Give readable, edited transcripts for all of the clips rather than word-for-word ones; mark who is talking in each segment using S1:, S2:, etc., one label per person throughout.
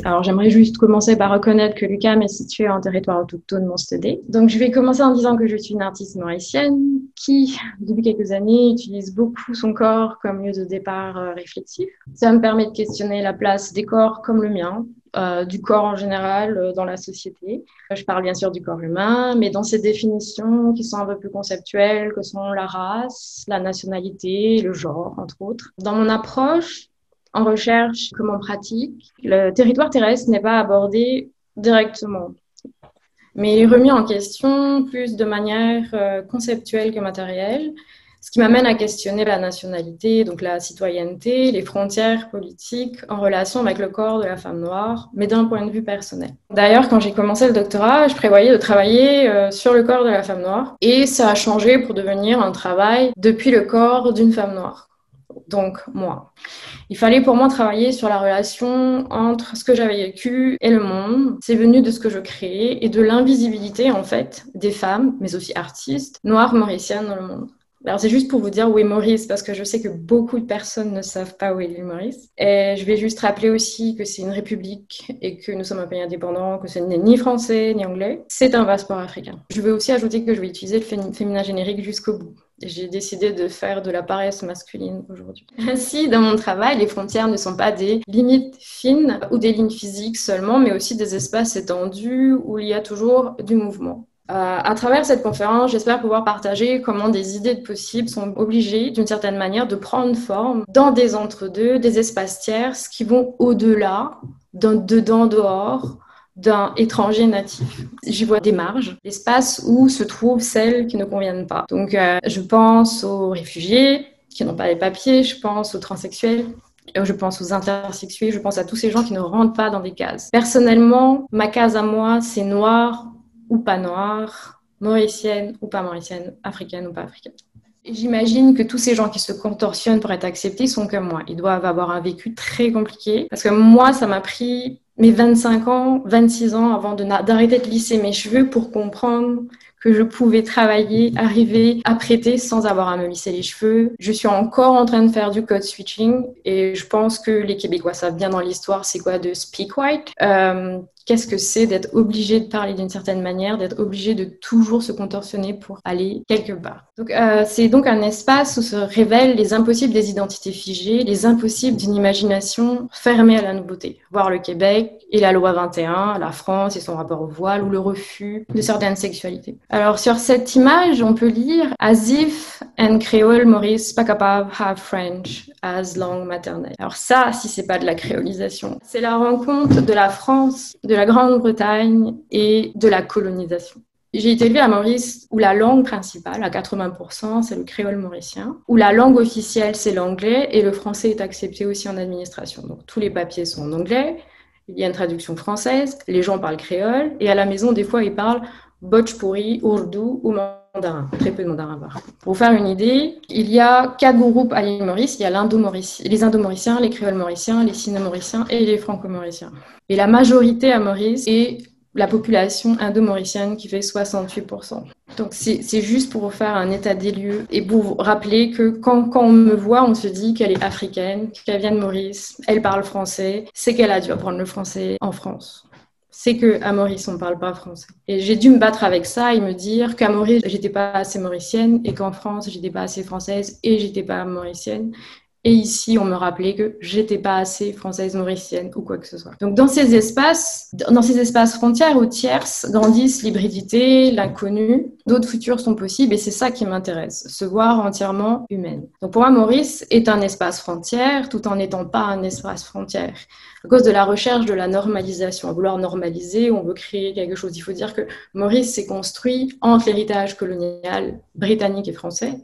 S1: Alors, j'aimerais juste commencer par reconnaître que l'UQAM est situé en territoire autochtone Montstédé. Donc, je vais commencer en disant que je suis une artiste mauricienne qui, depuis quelques années, utilise beaucoup son corps comme lieu de départ réflexif. Ça me permet de questionner la place des corps comme le mien, du corps en général dans la société. Je parle bien sûr du corps humain, mais dans ces définitions qui sont un peu plus conceptuelles, que sont la race, la nationalité, le genre, entre autres. Dans mon approche, en recherche comme en pratique, le territoire terrestre n'est pas abordé directement, mais il est remis en question plus de manière conceptuelle que matérielle, ce qui m'amène à questionner la nationalité, donc la citoyenneté, les frontières politiques en relation avec le corps de la femme noire, mais d'un point de vue personnel. D'ailleurs, quand j'ai commencé le doctorat, je prévoyais de travailler sur le corps de la femme noire, et ça a changé pour devenir un travail depuis le corps d'une femme noire. Donc, moi. Il fallait pour moi travailler sur la relation entre ce que j'avais vécu et le monde. C'est venu de ce que je créais et de l'invisibilité, en fait, des femmes, mais aussi artistes, noires mauriciennes dans le monde. Alors, c'est juste pour vous dire où est Maurice, parce que je sais que beaucoup de personnes ne savent pas où est l'île Maurice. Et je vais juste rappeler aussi que c'est une république et que nous sommes un pays indépendant, que ce n'est ni français ni anglais. C'est un passeport africain. Je vais aussi ajouter que je vais utiliser le féminin générique jusqu'au bout. J'ai décidé de faire de la paresse masculine aujourd'hui. Ainsi, dans mon travail, les frontières ne sont pas des limites fines ou des lignes physiques seulement, mais aussi des espaces étendus où il y a toujours du mouvement. À travers cette conférence, j'espère pouvoir partager comment des idées de possibles sont obligées, d'une certaine manière, de prendre forme dans des entre-deux, des espaces tierces qui vont au-delà d'un dedans-dehors, d'un étranger natif. J'y vois des marges, l'espace où se trouvent celles qui ne conviennent pas. Donc, je pense aux réfugiés qui n'ont pas les papiers, je pense aux transsexuels, je pense aux intersexués, je pense à tous ces gens qui ne rentrent pas dans des cases. Personnellement, ma case à moi, c'est noir ou pas noire, mauricienne ou pas mauricienne, africaine ou pas africaine. Et j'imagine que tous ces gens qui se contorsionnent pour être acceptés sont comme moi. Ils doivent avoir un vécu très compliqué. Parce que moi, ça m'a pris mes 25 ans, 26 ans avant d'arrêter de lisser mes cheveux pour comprendre que je pouvais travailler, arriver à prêter sans avoir à me lisser les cheveux. Je suis encore en train de faire du code switching et je pense que les Québécois savent bien dans l'histoire c'est quoi de speak white. Qu'est-ce que c'est d'être obligé de parler d'une certaine manière, d'être obligé de toujours se contorsionner pour aller quelque part. Donc, c'est donc un espace où se révèlent les impossibles des identités figées, les impossibles d'une imagination fermée à la nouveauté. Voir le Québec et la loi 21, la France et son rapport au voile ou le refus de certaines sexualités. Alors, sur cette image, on peut lire « As if and Creole Maurice pas capable have French as langue maternelle ». Alors ça, si c'est pas de la créolisation, c'est la rencontre de la France, de la Grande-Bretagne et de la colonisation. J'ai été élevée à Maurice où la langue principale, à 80%, c'est le créole mauricien, où la langue officielle, c'est l'anglais et le français est accepté aussi en administration. Donc tous les papiers sont en anglais, il y a une traduction française, les gens parlent créole et à la maison, des fois, ils parlent bhojpuri, ourdou ou mandarin. Très peu de mandarin par contre. Pour vous faire une idée, il y a 4 groupes à l'île Maurice. Il y a les Indo-Mauriciens, les créoles mauriciens, les sino-mauriciens et les franco-mauriciens. Et la majorité à Maurice est la population indo-mauricienne qui fait 68%. Donc c'est juste pour vous faire un état des lieux et pour vous rappeler que quand on me voit, on se dit qu'elle est africaine, qu'elle vient de Maurice, elle parle français, c'est qu'elle a dû apprendre le français en France. C'est qu'à Maurice, on ne parle pas français. Et j'ai dû me battre avec ça et me dire qu'à Maurice, j'étais pas assez mauricienne et qu'en France, j'étais pas assez française et j'étais pas mauricienne. Et ici, on me rappelait que j'étais pas assez française mauricienne ou quoi que ce soit. Donc, dans ces espaces frontières ou tierces, grandissent l'hybridité, l'inconnu. D'autres futurs sont possibles et c'est ça qui m'intéresse, se voir entièrement humaine. Donc, pour moi, Maurice est un espace frontière tout en n'étant pas un espace frontière. À cause de la recherche de la normalisation. À vouloir normaliser, on veut créer quelque chose. Il faut dire que Maurice s'est construit entre l'héritage colonial britannique et français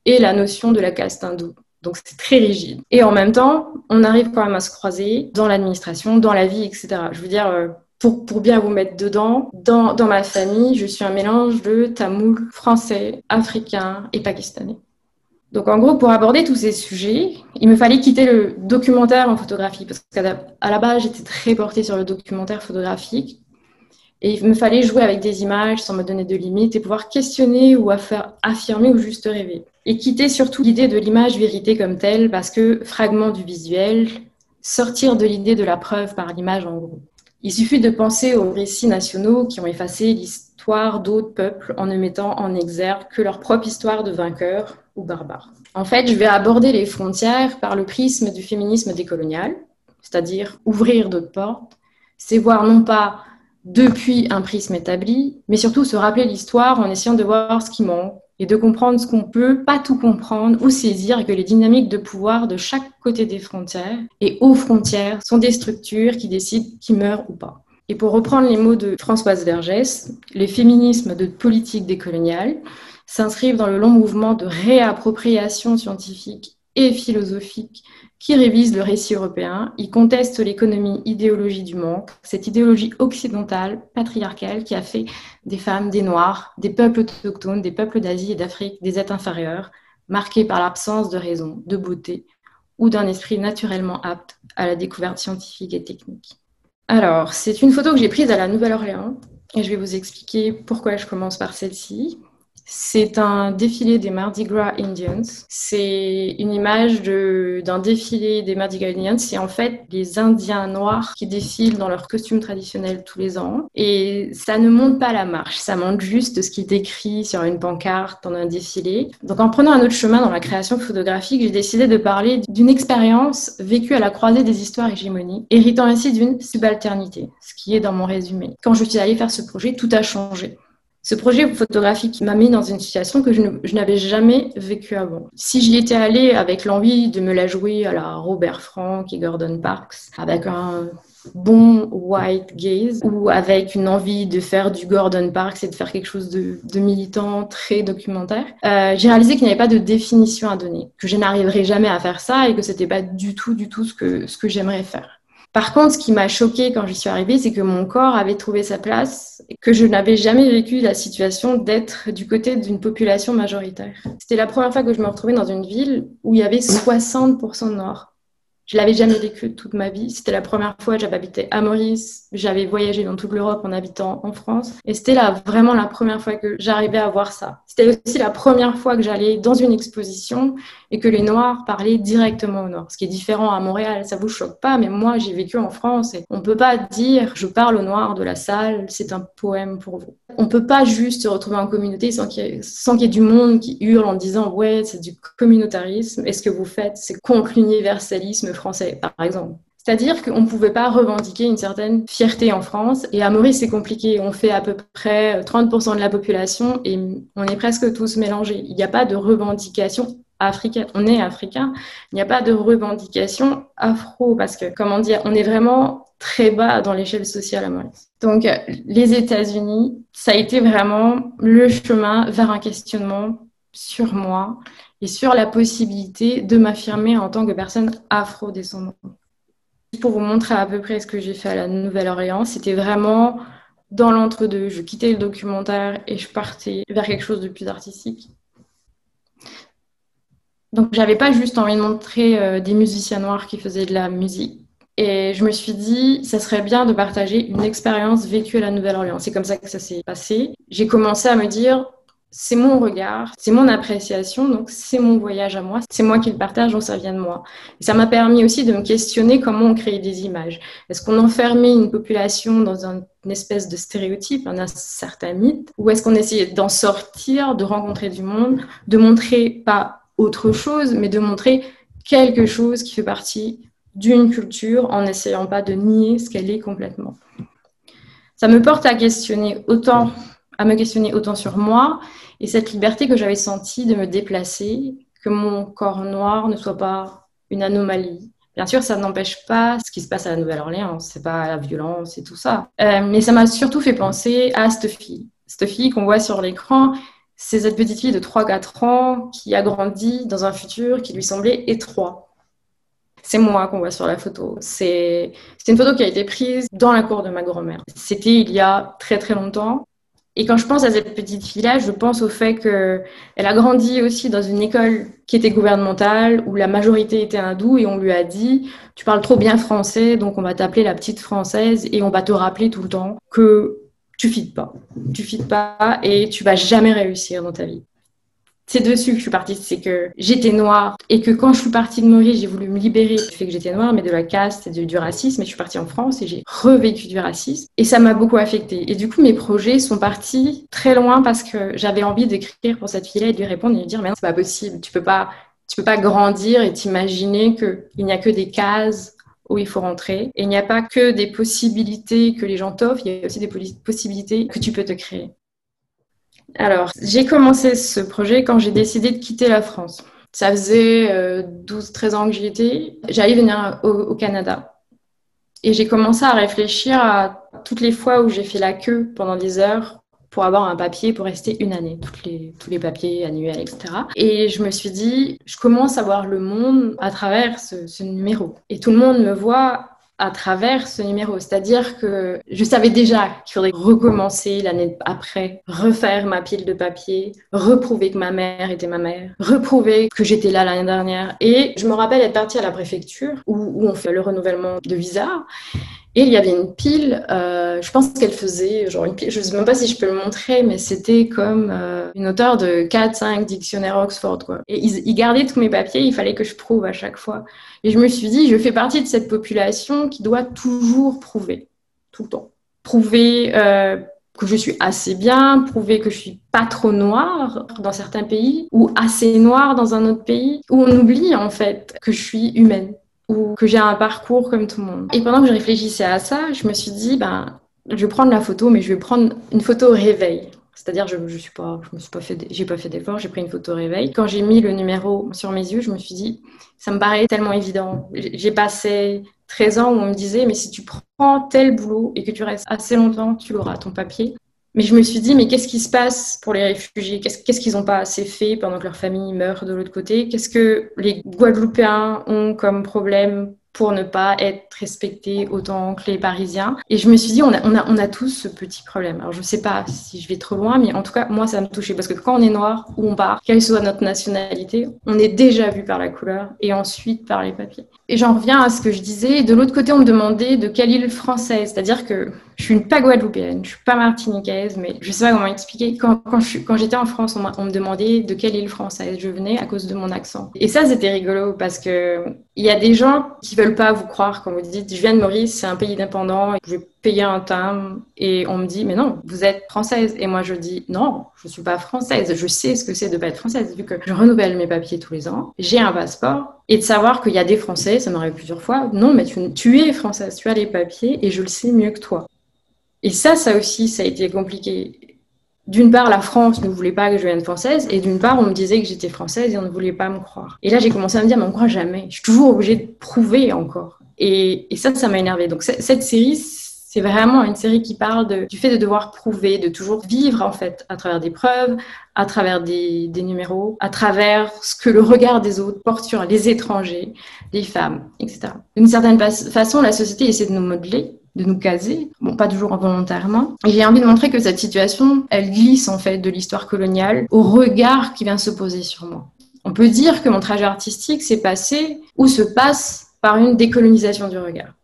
S1: et la notion de la caste hindoue. Donc, c'est très rigide. Et en même temps, on arrive quand même à se croiser dans l'administration, dans la vie, etc. Je veux dire, pour bien vous mettre dedans, dans ma famille, je suis un mélange de tamoul, français, africain et pakistanais. Donc, en gros, pour aborder tous ces sujets, il me fallait quitter le documentaire en photographie parce qu'à la base, j'étais très portée sur le documentaire photographique. Et il me fallait jouer avec des images sans me donner de limites et pouvoir questionner ou affirmer ou juste rêver. Et quitter surtout l'idée de l'image vérité comme telle parce que fragment du visuel, sortir de l'idée de la preuve par l'image en gros. Il suffit de penser aux récits nationaux qui ont effacé l'histoire d'autres peuples en ne mettant en exergue que leur propre histoire de vainqueurs ou barbares. En fait, je vais aborder les frontières par le prisme du féminisme décolonial, c'est-à-dire ouvrir d'autres portes, c'est voir non pas depuis un prisme établi, mais surtout se rappeler l'histoire en essayant de voir ce qui manque et de comprendre ce qu'on peut pas tout comprendre ou saisir, et que les dynamiques de pouvoir de chaque côté des frontières et aux frontières sont des structures qui décident qui meurt ou pas. Et pour reprendre les mots de Françoise Vergès, les féminismes de politique décoloniale s'inscrivent dans le long mouvement de réappropriation scientifique et philosophique qui révise le récit européen. Il conteste l'économie idéologie du manque, cette idéologie occidentale, patriarcale, qui a fait des femmes, des Noirs, des peuples autochtones, des peuples d'Asie et d'Afrique, des êtres inférieurs, marqués par l'absence de raison, de beauté ou d'un esprit naturellement apte à la découverte scientifique et technique. Alors, c'est une photo que j'ai prise à la Nouvelle-Orléans et je vais vous expliquer pourquoi je commence par celle-ci. C'est un défilé des Mardi Gras Indians. C'est une image d'un défilé des Mardi Gras Indians. C'est en fait les Indiens noirs qui défilent dans leurs costumes traditionnels tous les ans. Et ça ne montre pas la marche, ça montre juste ce qui est écrit sur une pancarte dans un défilé. Donc en prenant un autre chemin dans la création photographique, j'ai décidé de parler d'une expérience vécue à la croisée des histoires hégémoniques, héritant ainsi d'une subalternité, ce qui est dans mon résumé. Quand je suis allée faire ce projet, tout a changé. Ce projet photographique m'a mis dans une situation que je n'avais jamais vécue avant. Si j'y étais allée avec l'envie de me la jouer à la Robert Frank et Gordon Parks, avec un bon white gaze, ou avec une envie de faire du Gordon Parks et de faire quelque chose de militant, très documentaire, j'ai réalisé qu'il n'y avait pas de définition à donner, que je n'arriverais jamais à faire ça et que c'était pas du tout ce que j'aimerais faire. Par contre, ce qui m'a choquée quand j'y suis arrivée, c'est que mon corps avait trouvé sa place et que je n'avais jamais vécu la situation d'être du côté d'une population majoritaire. C'était la première fois que je me retrouvais dans une ville où il y avait 60% de Noirs. Je l'avais jamais vécu toute ma vie. C'était la première fois que j'avais habité à Maurice. J'avais voyagé dans toute l'Europe en habitant en France. Et c'était vraiment la première fois que j'arrivais à voir ça. C'était aussi la première fois que j'allais dans une exposition et que les Noirs parlaient directement aux Noirs. Ce qui est différent à Montréal, ça vous choque pas, mais moi, j'ai vécu en France et on peut pas dire je parle aux Noirs de la salle, c'est un poème pour vous. On peut pas juste se retrouver en communauté sans qu'il y ait du monde qui hurle en disant ouais, c'est du communautarisme. Et ce que vous faites, c'est contre l'universalisme français, par exemple. C'est-à-dire qu'on ne pouvait pas revendiquer une certaine fierté en France. Et à Maurice, c'est compliqué. On fait à peu près 30% de la population et on est presque tous mélangés. Il n'y a pas de revendication africaine. On est africain. Il n'y a pas de revendication afro parce que, comment dire, on est vraiment très bas dans l'échelle sociale à Maurice. Donc, les États-Unis, ça a été vraiment le chemin vers un questionnement sur moi et sur la possibilité de m'affirmer en tant que personne afro-descendante. Pour vous montrer à peu près ce que j'ai fait à la Nouvelle-Orléans, c'était vraiment dans l'entre-deux. Je quittais le documentaire et je partais vers quelque chose de plus artistique. Donc, j'avais pas juste envie de montrer des musiciens noirs qui faisaient de la musique. Et je me suis dit, ça serait bien de partager une expérience vécue à la Nouvelle-Orléans. C'est comme ça que ça s'est passé. J'ai commencé à me dire, c'est mon regard, c'est mon appréciation, donc c'est mon voyage à moi, c'est moi qui le partage, donc ça vient de moi. Et ça m'a permis aussi de me questionner comment on crée des images. Est-ce qu'on enfermait une population dans une espèce de stéréotype, un certain mythe, ou est-ce qu'on essayait d'en sortir, de rencontrer du monde, de montrer pas autre chose, mais de montrer quelque chose qui fait partie d'une culture en n'essayant pas de nier ce qu'elle est complètement. Ça me porte à me questionner autant sur moi et cette liberté que j'avais sentie de me déplacer, que mon corps noir ne soit pas une anomalie. Bien sûr, ça n'empêche pas ce qui se passe à la Nouvelle-Orléans, c'est pas la violence et tout ça. Mais ça m'a surtout fait penser à cette fille qu'on voit sur l'écran. C'est cette petite fille de 3-4 ans qui a grandi dans un futur qui lui semblait étroit. C'est moi qu'on voit sur la photo. C'est une photo qui a été prise dans la cour de ma grand-mère. C'était il y a très très longtemps. Et quand je pense à cette petite fille-là, je pense au fait qu'elle a grandi aussi dans une école qui était gouvernementale, où la majorité était hindoue, et on lui a dit « Tu parles trop bien français, donc on va t'appeler la petite française, et on va te rappeler tout le temps que tu fites pas. Tu fites pas et tu vas jamais réussir dans ta vie. » c'est dessus que je suis partie, c'est que j'étais noire et que quand je suis partie de Maurice, j'ai voulu me libérer du fait que j'étais noire, mais de la caste et du racisme. Et je suis partie en France et j'ai revécu du racisme et ça m'a beaucoup affectée. Et du coup, mes projets sont partis très loin parce que j'avais envie d'écrire pour cette fille-là et de lui répondre et de lui dire, mais non, c'est pas possible, tu peux pas grandir et t'imaginer qu'il n'y a que des cases où il faut rentrer. Et il n'y a pas que des possibilités que les gens t'offrent, il y a aussi des possibilités que tu peux te créer. Alors, j'ai commencé ce projet quand j'ai décidé de quitter la France. Ça faisait 12-13 ans que j'y étais. J'allais venir au Canada. Et j'ai commencé à réfléchir à toutes les fois où j'ai fait la queue pendant des heures pour avoir un papier pour rester une année, tous les papiers annuels, etc. Et je me suis dit, je commence à voir le monde à travers ce numéro. Et tout le monde me voit à travers ce numéro. C'est-à-dire que je savais déjà qu'il faudrait recommencer l'année après, refaire ma pile de papier, reprouver que ma mère était ma mère, reprouver que j'étais là l'année dernière. Et je me rappelle être partie à la préfecture où on fait le renouvellement de visa. Et il y avait une pile, je pense qu'elle faisait genre une pile, je ne sais même pas si je peux le montrer, mais c'était comme une hauteur de 4-5 dictionnaires Oxford, quoi. Et ils gardaient tous mes papiers, il fallait que je prouve à chaque fois. Et je me suis dit, je fais partie de cette population qui doit toujours prouver, tout le temps. Prouver que je suis assez bien, prouver que je suis pas trop noire dans certains pays, ou assez noire dans un autre pays, où on oublie en fait que je suis humaine ou que j'ai un parcours comme tout le monde. Et pendant que je réfléchissais à ça, je me suis dit, ben, je vais prendre la photo, mais je vais prendre une photo au réveil. C'est-à-dire, j'ai pas fait d'effort, j'ai pris une photo au réveil. Quand j'ai mis le numéro sur mes yeux, je me suis dit, ça me paraît tellement évident. J'ai passé 13 ans où on me disait, mais si tu prends tel boulot et que tu restes assez longtemps, tu l'auras, ton papier. Mais je me suis dit, mais qu'est-ce qui se passe pour les réfugiés? Qu'est-ce qu'ils n'ont pas assez fait pendant que leur famille meurt de l'autre côté? Qu'est-ce que les Guadeloupéens ont comme problème pour ne pas être respectés autant que les Parisiens? Et je me suis dit, on a tous ce petit problème. Alors, je ne sais pas si je vais trop loin, mais en tout cas, moi, ça me touchait. Parce que quand on est noir, où on part, quelle soit notre nationalité, on est déjà vu par la couleur et ensuite par les papiers. Et j'en reviens à ce que je disais. De l'autre côté, on me demandait de quelle île française. C'est-à-dire que je suis pas guadeloupéenne, je suis pas martiniquaise, mais je sais pas comment expliquer. Quand j'étais en France, on me demandait de quelle île française je venais à cause de mon accent. Et ça, c'était rigolo parce que il y a des gens qui veulent pas vous croire quand vous dites je viens de Maurice, c'est un pays indépendant, je vais payer un timbre et on me dit mais non, vous êtes française. Et moi je dis non, je suis pas française, je sais ce que c'est de pas être française vu que je renouvelle mes papiers tous les ans, j'ai un passeport et de savoir qu'il y a des Français, ça m'arrive plusieurs fois, non mais tu es française, tu as les papiers et je le sais mieux que toi. Et ça aussi, ça a été compliqué. D'une part, la France ne voulait pas que je vienne française, et d'une part, on me disait que j'étais française et on ne voulait pas me croire. Et là, j'ai commencé à me dire, mais on ne croit jamais. Je suis toujours obligée de prouver encore. Et ça m'a énervée. Donc, cette série, c'est vraiment une série qui parle du fait de devoir prouver, de toujours vivre, en fait, à travers des preuves, à travers des numéros, à travers ce que le regard des autres porte sur les étrangers, les femmes, etc. D'une certaine façon, la société essaie de nous modeler, de nous caser, bon, pas toujours involontairement. Et j'ai envie de montrer que cette situation, elle glisse en fait de l'histoire coloniale au regard qui vient se poser sur moi. On peut dire que mon trajet artistique s'est passé ou se passe par une décolonisation du regard.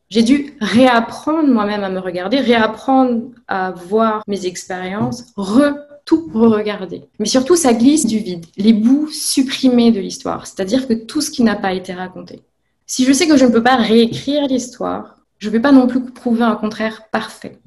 S1: J'ai dû réapprendre moi-même à me regarder, réapprendre à voir mes expériences, tout re-regarder. Mais surtout, ça glisse du vide, les bouts supprimés de l'histoire, c'est-à-dire que tout ce qui n'a pas été raconté. Si je sais que je ne peux pas réécrire l'histoire, je ne vais pas non plus prouver un contraire parfait.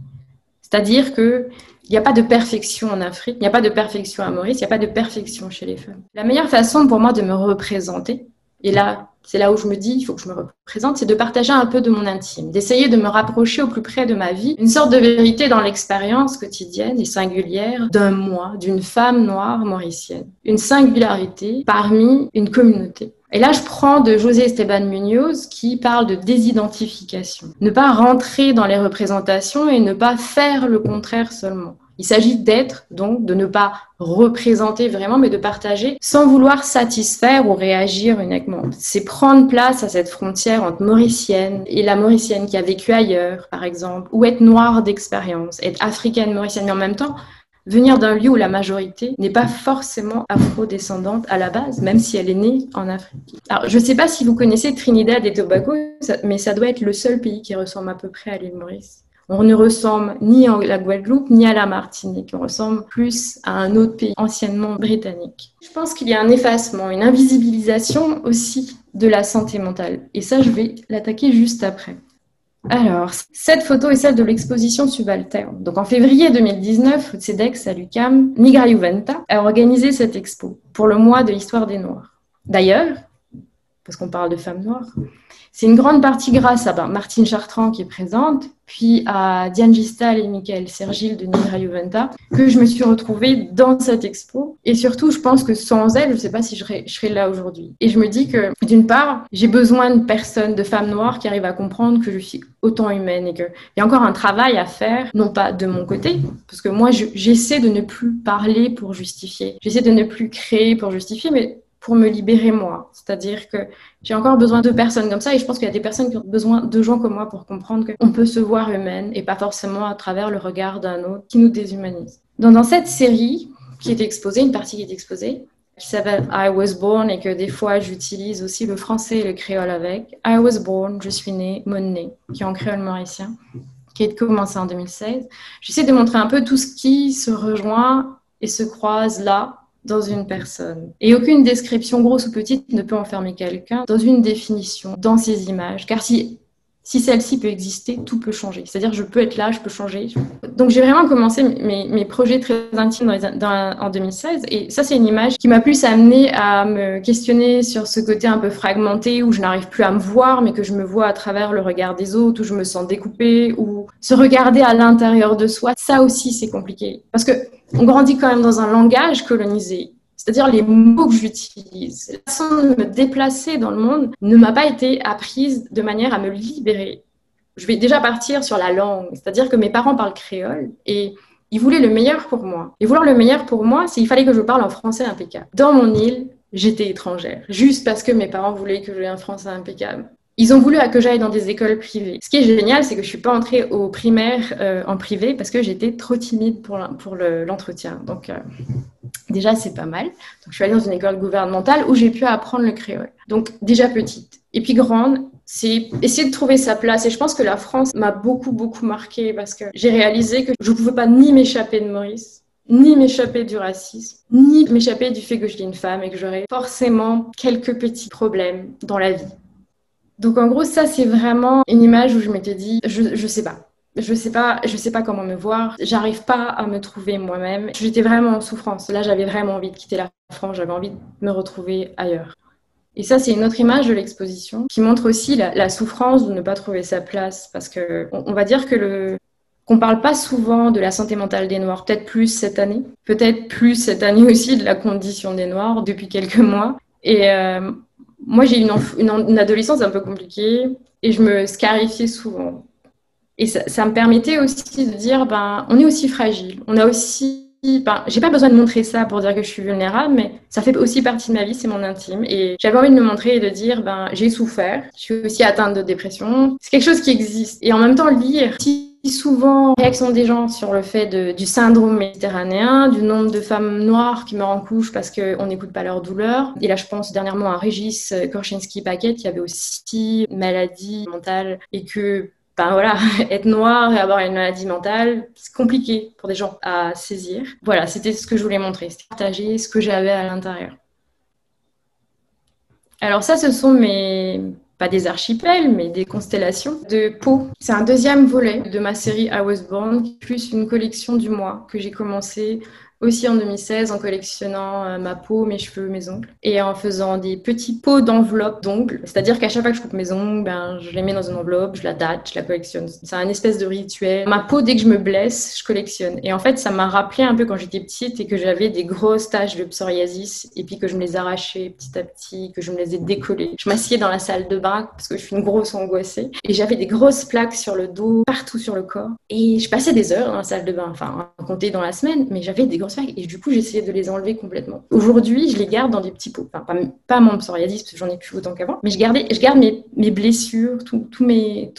S1: C'est-à-dire qu'il n'y a pas de perfection en Afrique, il n'y a pas de perfection à Maurice, il n'y a pas de perfection chez les femmes. La meilleure façon pour moi de me représenter, et là, c'est là où je me dis, il faut que je me représente, c'est de partager un peu de mon intime, d'essayer de me rapprocher au plus près de ma vie, une sorte de vérité dans l'expérience quotidienne et singulière d'un moi, d'une femme noire mauricienne. Une singularité parmi une communauté. Et là, je prends de José Esteban Munoz qui parle de désidentification. Ne pas rentrer dans les représentations et ne pas faire le contraire seulement. Il s'agit d'être, donc, de ne pas représenter vraiment, mais de partager sans vouloir satisfaire ou réagir uniquement. C'est prendre place à cette frontière entre mauricienne et la mauricienne qui a vécu ailleurs, par exemple, ou être noire d'expérience, être africaine mauricienne, mais en même temps, venir d'un lieu où la majorité n'est pas forcément afro-descendante à la base, même si elle est née en Afrique. Alors, je ne sais pas si vous connaissez Trinidad et Tobago, mais ça doit être le seul pays qui ressemble à peu près à l'île Maurice. On ne ressemble ni à la Guadeloupe, ni à la Martinique. On ressemble plus à un autre pays anciennement britannique. Je pense qu'il y a un effacement, une invisibilisation aussi de la santé mentale. Et ça, je vais l'attaquer juste après. Alors, cette photo est celle de l'exposition subalterne. Donc, en février 2019, CEDEX à l'UQAM, Nigra Juventa a organisé cette expo pour le mois de l'histoire des Noirs. D'ailleurs, parce qu'on parle de femmes noires, c'est une grande partie grâce à Martine Chartrand qui est présente, puis à Diane Gistal et Michael Sergil de Nigra Juventa, que je me suis retrouvée dans cette expo. Et surtout, je pense que sans elle, je ne sais pas si je serais là aujourd'hui. Et je me dis que, d'une part, j'ai besoin de personnes, de femmes noires qui arrivent à comprendre que je suis autant humaine et qu'il y a encore un travail à faire, non pas de mon côté, parce que moi, j'essaie de ne plus parler pour justifier. J'essaie de ne plus créer pour justifier, mais pour me libérer moi. C'est-à-dire que j'ai encore besoin de personnes comme ça et je pense qu'il y a des personnes qui ont besoin de gens comme moi pour comprendre qu'on peut se voir humaine et pas forcément à travers le regard d'un autre qui nous déshumanise. Donc, dans cette série qui est exposée, une partie qui est exposée, qui s'appelle I Was Born et que des fois j'utilise aussi le français et le créole avec. I Was Born, je suis née, mon née, qui est en créole mauricien, qui est commencé en 2016. J'essaie de montrer un peu tout ce qui se rejoint et se croise là, dans une personne. Et aucune description, grosse ou petite, ne peut enfermer quelqu'un dans une définition, dans ces images. Car si celle-ci peut exister, tout peut changer. C'est-à-dire, je peux être là, je peux changer. Donc, j'ai vraiment commencé mes projets très intimes en 2016. Et ça, c'est une image qui m'a plus amenée à me questionner sur ce côté un peu fragmenté où je n'arrive plus à me voir, mais que je me vois à travers le regard des autres, où je me sens découpée, ou se regarder à l'intérieur de soi. Ça aussi, c'est compliqué. Parce que on grandit quand même dans un langage colonisé. C'est-à-dire les mots que j'utilise, la façon de me déplacer dans le monde ne m'a pas été apprise de manière à me libérer. Je vais déjà partir sur la langue. C'est-à-dire que mes parents parlent créole et ils voulaient le meilleur pour moi. Et vouloir le meilleur pour moi, c'est qu'il fallait que je parle en français impeccable. Dans mon île, j'étais étrangère, juste parce que mes parents voulaient que j'aie un français impeccable. Ils ont voulu que j'aille dans des écoles privées. Ce qui est génial, c'est que je suis pas entrée au primaire en privé parce que j'étais trop timide pour l'entretien. Donc, déjà, c'est pas mal. Donc, je suis allée dans une école gouvernementale où j'ai pu apprendre le créole. Donc, déjà petite. Et puis grande, c'est essayer de trouver sa place. Et je pense que la France m'a beaucoup, beaucoup marquée parce que j'ai réalisé que je pouvais pas ni m'échapper de Maurice, ni m'échapper du racisme, ni m'échapper du fait que j'étais une femme et que j'aurais forcément quelques petits problèmes dans la vie. Donc, en gros, ça, c'est vraiment une image où je m'étais dit, je sais pas. Je sais pas comment me voir. J'arrive pas à me trouver moi-même. J'étais vraiment en souffrance. Là, j'avais vraiment envie de quitter la France. J'avais envie de me retrouver ailleurs. Et ça, c'est une autre image de l'exposition qui montre aussi la souffrance de ne pas trouver sa place. Parce que on va dire que qu'on parle pas souvent de la santé mentale des Noirs. Peut-être plus cette année. Peut-être plus cette année aussi de la condition des Noirs depuis quelques mois. Et moi, j'ai une adolescence un peu compliquée et je me scarifiais souvent. Et ça me permettait aussi de dire, on est aussi fragile. On a aussi, j'ai pas besoin de montrer ça pour dire que je suis vulnérable, mais ça fait aussi partie de ma vie, c'est mon intime. Et j'avais envie de me montrer et de dire, j'ai souffert. Je suis aussi atteinte de dépression. C'est quelque chose qui existe. Et en même temps, lire souvent réaction des gens sur le fait du syndrome méditerranéen, du nombre de femmes noires qui meurent en couche parce qu'on n'écoute pas leur douleur. Et là, je pense dernièrement à Régis Korchinski-Paquet qui avait aussi une maladie mentale et que voilà, être noir et avoir une maladie mentale, c'est compliqué pour des gens à saisir. Voilà, c'était ce que je voulais montrer, c'était partager ce que j'avais à l'intérieur. Alors ça, ce sont pas des archipels, mais des constellations de peau. C'est un deuxième volet de ma série I Was Born, plus une collection du mois que j'ai commencé aussi en 2016 en collectionnant ma peau, mes cheveux, mes ongles et en faisant des petits pots d'enveloppe d'ongles. C'est-à-dire qu'à chaque fois que je coupe mes ongles, je les mets dans une enveloppe, je la date, je la collectionne. C'est un espèce de rituel. Ma peau, dès que je me blesse, je collectionne. Et en fait, ça m'a rappelé un peu quand j'étais petite et que j'avais des grosses taches de psoriasis et puis que je me les arrachais petit à petit, que je me les ai décollées. Je m'assieds dans la salle de bain parce que je suis une grosse angoissée et j'avais des grosses plaques sur le dos, partout sur le corps. Et je passais des heures dans la salle de bain, à compter dans la semaine, mais j'avais des grosses plaques et du coup, j'essayais de les enlever complètement. Aujourd'hui, je les garde dans des petits pots. Pas mon psoriasis parce que j'en ai plus autant qu'avant, mais je garde mes blessures, toutes mes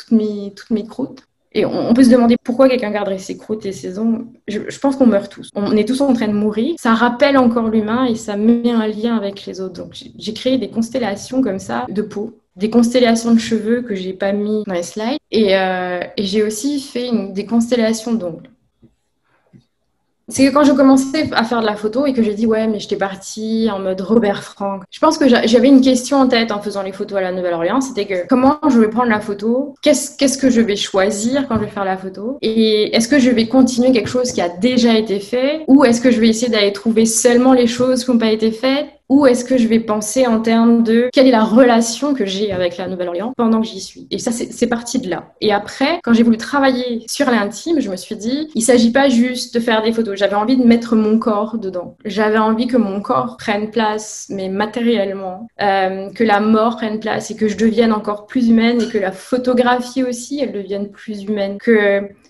S1: croûtes. Et on peut se demander pourquoi quelqu'un garderait ses croûtes et ses ongles. Je pense qu'on meurt tous. On est tous en train de mourir. Ça rappelle encore l'humain et ça met un lien avec les autres. Donc, j'ai créé des constellations comme ça de peau des constellations de cheveux que j'ai pas mis dans les slides. Et j'ai aussi fait des constellations d'ongles. C'est que quand je commençais à faire de la photo et que j'ai dit ouais mais j'étais partie en mode Robert Frank. Je pense que j'avais une question en tête en faisant les photos à la Nouvelle-Orléans, c'était que comment je vais prendre la photo, qu'est-ce que je vais choisir quand je vais faire la photo et est-ce que je vais continuer quelque chose qui a déjà été fait ou est-ce que je vais essayer d'aller trouver seulement les choses qui n'ont pas été faites ou est-ce que je vais penser en termes de quelle est la relation que j'ai avec la Nouvelle-Orléans pendant que j'y suis. Et ça, c'est parti de là. Et après, quand j'ai voulu travailler sur l'intime, je me suis dit, il s'agit pas juste de faire des photos. J'avais envie de mettre mon corps dedans. J'avais envie que mon corps prenne place, mais matériellement, que la mort prenne place et que je devienne encore plus humaine et que la photographie aussi, elle devienne plus humaine.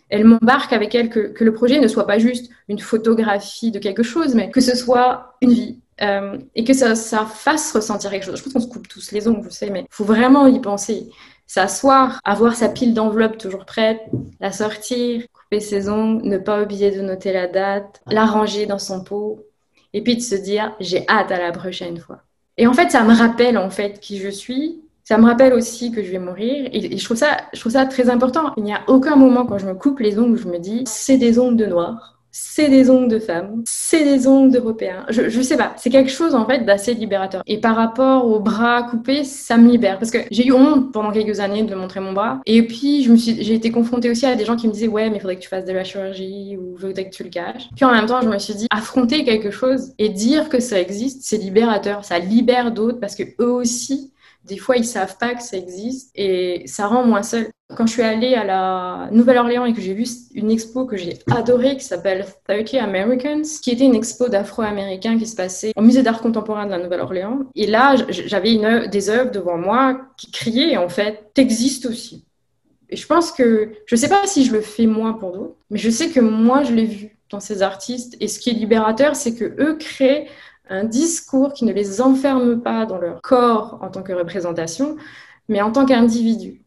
S1: Elle m'embarque avec elle, que le projet ne soit pas juste une photographie de quelque chose, mais que ce soit une vie. Et que ça fasse ressentir quelque chose. Je pense qu'on se coupe tous les ongles, je sais, mais il faut vraiment y penser. S'asseoir, avoir sa pile d'enveloppes toujours prête, la sortir, couper ses ongles, ne pas oublier de noter la date, la ranger dans son pot, et puis de se dire j'ai hâte à la prochaine fois. Et en fait, ça me rappelle en fait qui je suis. Ça me rappelle aussi que je vais mourir et je trouve ça très important. Il n'y a aucun moment quand je me coupe les ongles où je me dis c'est des ongles de noir. C'est des ongles de femmes, c'est des ongles d'Européens. Je sais pas, c'est quelque chose en fait d'assez libérateur. Et par rapport aux bras coupés, ça me libère parce que j'ai eu honte pendant quelques années de montrer mon bras. Et puis j'ai été confrontée aussi à des gens qui me disaient ouais mais il faudrait que tu fasses de la chirurgie ou il faudrait que tu le caches. Puis en même temps je me suis dit affronter quelque chose et dire que ça existe, c'est libérateur, ça libère d'autres parce que eux aussi des fois, ils savent pas que ça existe et ça rend moins seul. Quand je suis allée à la Nouvelle-Orléans et que j'ai vu une expo que j'ai adorée qui s'appelle 30 Americans, qui était une expo d'Afro-Américains qui se passait au musée d'art contemporain de la Nouvelle-Orléans. Et là, j'avais des œuvres devant moi qui criaient en fait « T'existes aussi ». Et je pense que, je sais pas si je le fais moi pour d'autres, mais je sais que moi, je l'ai vu dans ces artistes. Et ce qui est libérateur, c'est que eux créent un discours qui ne les enferme pas dans leur corps en tant que représentation, mais en tant qu'individu.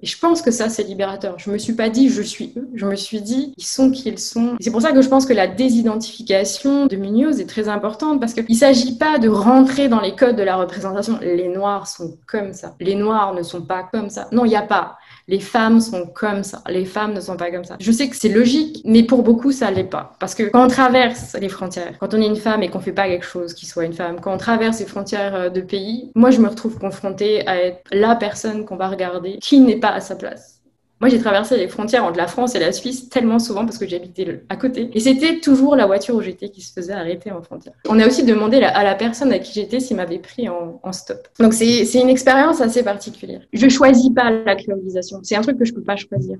S1: Et je pense que ça, c'est libérateur. Je me suis pas dit je suis eux, je me suis dit ils sont qui ils sont. Et c'est pour ça que je pense que la désidentification de Muñoz est très importante parce qu'il s'agit pas de rentrer dans les codes de la représentation. Les Noirs sont comme ça. Les Noirs ne sont pas comme ça. Non, il n'y a pas. Les femmes sont comme ça. Les femmes ne sont pas comme ça. Je sais que c'est logique, mais pour beaucoup, ça l'est pas. Parce que quand on traverse les frontières, quand on est une femme et qu'on fait pas quelque chose qui soit une femme, quand on traverse les frontières de pays, moi, je me retrouve confrontée à être la personne qu'on va regarder qui n'est pas à sa place. Moi, j'ai traversé les frontières entre la France et la Suisse tellement souvent parce que j'habitais à côté. Et c'était toujours la voiture où j'étais qui se faisait arrêter en frontière. On a aussi demandé à la personne à qui j'étais s'il m'avait pris en stop. Donc, c'est une expérience assez particulière. Je choisis pas la créolisation. C'est un truc que je peux pas choisir.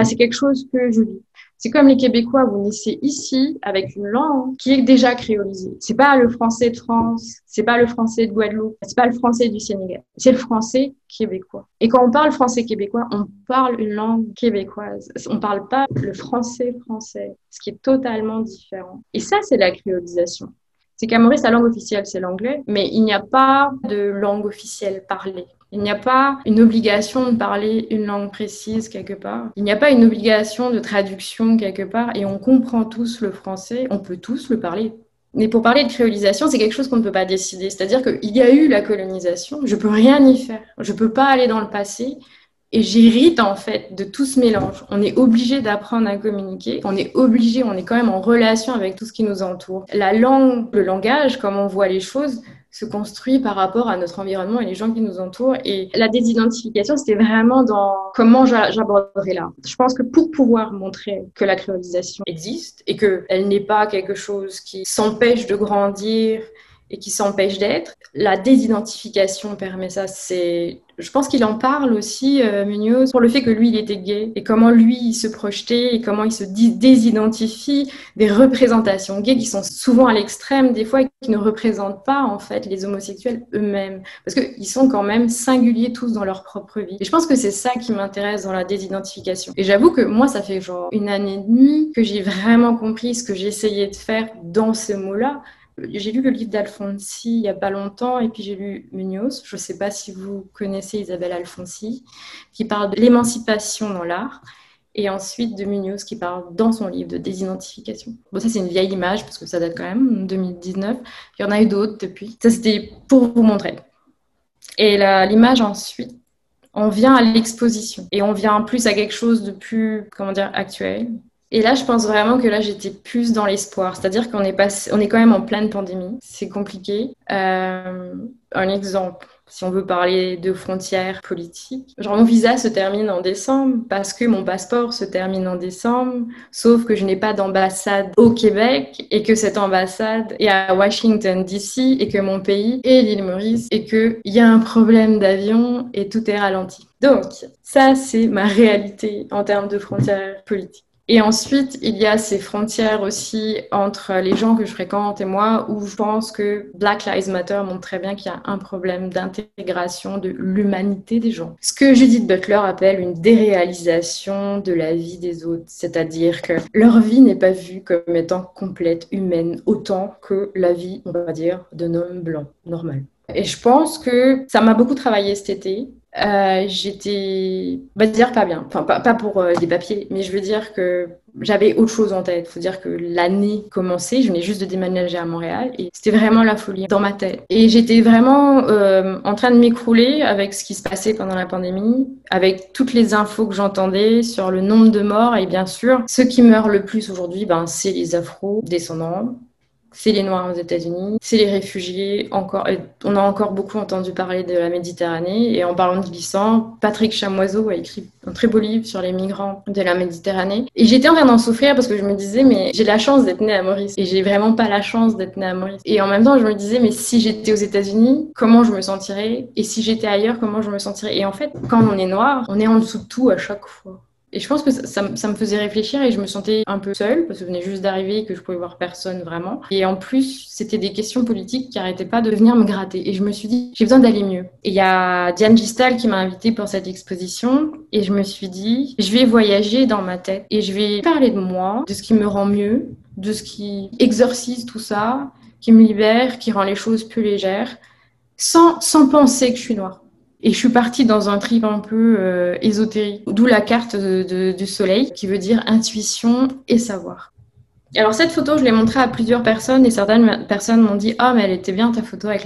S1: C'est quelque chose que je vis. C'est comme les Québécois, vous naissez ici avec une langue qui est déjà créolisée. C'est pas le français de France, c'est pas le français de Guadeloupe, c'est pas le français du Sénégal, c'est le français québécois. Et quand on parle français québécois, on parle une langue québécoise. On parle pas le français français, ce qui est totalement différent. Et ça, c'est la créolisation. C'est qu'à Maurice, la langue officielle, c'est l'anglais, mais il n'y a pas de langue officielle parlée. Il n'y a pas une obligation de parler une langue précise quelque part. Il n'y a pas une obligation de traduction quelque part. Et on comprend tous le français, on peut tous le parler. Mais pour parler de créolisation, c'est quelque chose qu'on ne peut pas décider. C'est-à-dire qu'il y a eu la colonisation, je peux rien y faire. Je peux pas aller dans le passé. Et j'hérite en fait de tout ce mélange. On est obligé d'apprendre à communiquer. On est quand même en relation avec tout ce qui nous entoure. La langue, le langage, comme on voit les choses, se construit par rapport à notre environnement et les gens qui nous entourent. Et la désidentification, c'était vraiment dans comment j'aborderais là. Je pense que pour pouvoir montrer que la créolisation existe et qu'elle n'est pas quelque chose qui s'empêche de grandir et qui s'empêche d'être, la désidentification permet ça. Je pense qu'il en parle aussi, Muñoz, pour le fait que lui, il était gay et comment lui, il se projetait et comment il se désidentifie des représentations gays qui sont souvent à l'extrême des fois et qui ne représentent pas en fait les homosexuels eux-mêmes parce qu'ils sont quand même singuliers tous dans leur propre vie. Et je pense que c'est ça qui m'intéresse dans la désidentification. Et j'avoue que moi, ça fait genre 1 an et demi que j'ai vraiment compris ce que j'essayais de faire dans ce mot-là. J'ai lu le livre d'Alfonsi il n'y a pas longtemps et puis j'ai lu Muñoz. Je ne sais pas si vous connaissez Isabelle Alfonsi, qui parle de l'émancipation dans l'art. Et ensuite de Muñoz qui parle dans son livre de désidentification. Bon, ça c'est une vieille image parce que ça date quand même, 2019. Il y en a eu d'autres depuis. Ça c'était pour vous montrer. Et l'image ensuite, on vient à l'exposition et on vient plus à quelque chose de plus, comment dire, actuel. Et là, je pense vraiment que là, j'étais plus dans l'espoir. C'est-à-dire on est quand même en pleine pandémie. C'est compliqué. Un exemple, si on veut parler de frontières politiques. Genre, mon visa se termine en décembre parce que mon passeport se termine en décembre, sauf que je n'ai pas d'ambassade au Québec et que cette ambassade est à Washington, D.C. et que mon pays est l'île Maurice et qu'il y a un problème d'avion et tout est ralenti. Donc, ça, c'est ma réalité en termes de frontières politiques. Et ensuite, il y a ces frontières aussi entre les gens que je fréquente et moi, où je pense que Black Lives Matter montre très bien qu'il y a un problème d'intégration de l'humanité des gens. Ce que Judith Butler appelle une déréalisation de la vie des autres, c'est-à-dire que leur vie n'est pas vue comme étant complète, humaine, autant que la vie, on va dire, d'un homme blanc, normal. Et je pense que ça m'a beaucoup travaillé cet été. J'étais, on va dire pas bien, enfin pas pour des papiers, mais je veux dire que j'avais autre chose en tête. Faut dire que l'année commençait, je venais juste de déménager à Montréal et c'était vraiment la folie dans ma tête. Et j'étais vraiment en train de m'écrouler avec ce qui se passait pendant la pandémie, avec toutes les infos que j'entendais sur le nombre de morts et bien sûr, ceux qui meurent le plus aujourd'hui, ben c'est les Afro-descendants. C'est les Noirs aux États-Unis, c'est les réfugiés. Encore, on a encore beaucoup entendu parler de la Méditerranée. Et en parlant de glissant, Patrick Chamoiseau a écrit un très beau livre sur les migrants de la Méditerranée. Et j'étais en train d'en souffrir parce que je me disais, mais j'ai la chance d'être née à Maurice. Et j'ai vraiment pas la chance d'être née à Maurice. Et en même temps, je me disais, mais si j'étais aux États-Unis, comment je me sentirais? Et si j'étais ailleurs, comment je me sentirais? Et en fait, quand on est noir, on est en dessous de tout à chaque fois. Et je pense que ça me faisait réfléchir et je me sentais un peu seule parce que je venais juste d'arriver et que je pouvais voir personne vraiment. Et en plus, c'était des questions politiques qui arrêtaient pas de venir me gratter. Et je me suis dit, j'ai besoin d'aller mieux. Et il y a Diane Gistal qui m'a invitée pour cette exposition et je me suis dit, je vais voyager dans ma tête et je vais parler de moi, de ce qui me rend mieux, de ce qui exorcise tout ça, qui me libère, qui rend les choses plus légères, sans penser que je suis noire. Et je suis partie dans un trip un peu ésotérique, d'où la carte du soleil, qui veut dire intuition et savoir. Alors cette photo, je l'ai montrée à plusieurs personnes et certaines personnes m'ont dit «Ah, mais elle était bien ta photo avec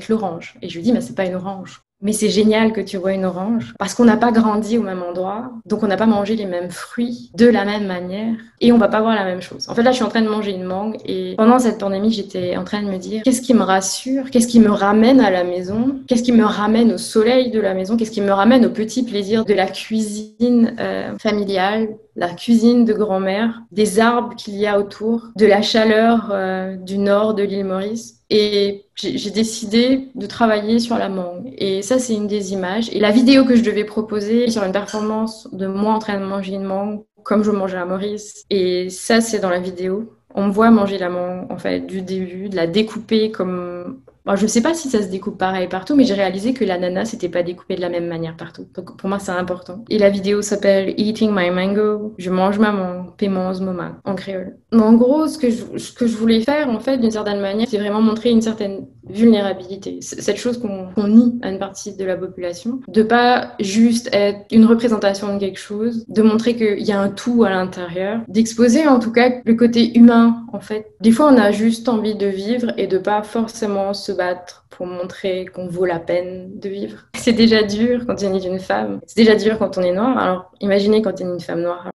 S1: l'orange». Et je lui dis «Mais c'est pas une orange». Mais c'est génial que tu vois une orange parce qu'on n'a pas grandi au même endroit, donc on n'a pas mangé les mêmes fruits de la même manière et on va pas voir la même chose. En fait, là, je suis en train de manger une mangue et pendant cette pandémie, j'étais en train de me dire qu'est-ce qui me rassure, qu'est-ce qui me ramène à la maison, qu'est-ce qui me ramène au soleil de la maison, qu'est-ce qui me ramène au petit plaisir de la cuisine familiale, la cuisine de grand-mère, des arbres qu'il y a autour, de la chaleur du nord de l'île Maurice. Et j'ai décidé de travailler sur la mangue. Et ça, c'est une des images. Et la vidéo que je devais proposer sur une performance de moi en train de manger une mangue, comme je mangeais à Maurice. Et ça, c'est dans la vidéo. On me voit manger la mangue, en fait, du début, de la découper comme... Bon, je ne sais pas si ça se découpe pareil partout, mais j'ai réalisé que l'ananas n'était pas découpé de la même manière partout. Donc pour moi, c'est important. Et la vidéo s'appelle Eating My Mango. Je mange ma mangue, pémence moma, en créole. Mais en gros, ce que je voulais faire, en fait, d'une certaine manière, c'est vraiment montrer une certaine vulnérabilité. Cette chose qu'on nie à une partie de la population. De pas juste être une représentation de quelque chose, de montrer qu'il y a un tout à l'intérieur, d'exposer en tout cas le côté humain, en fait. Des fois, on a juste envie de vivre et de pas forcément se battre pour montrer qu'on vaut la peine de vivre. C'est déjà dur quand on est une femme. C'est déjà dur quand on est noir. Alors, imaginez quand on est une femme noire.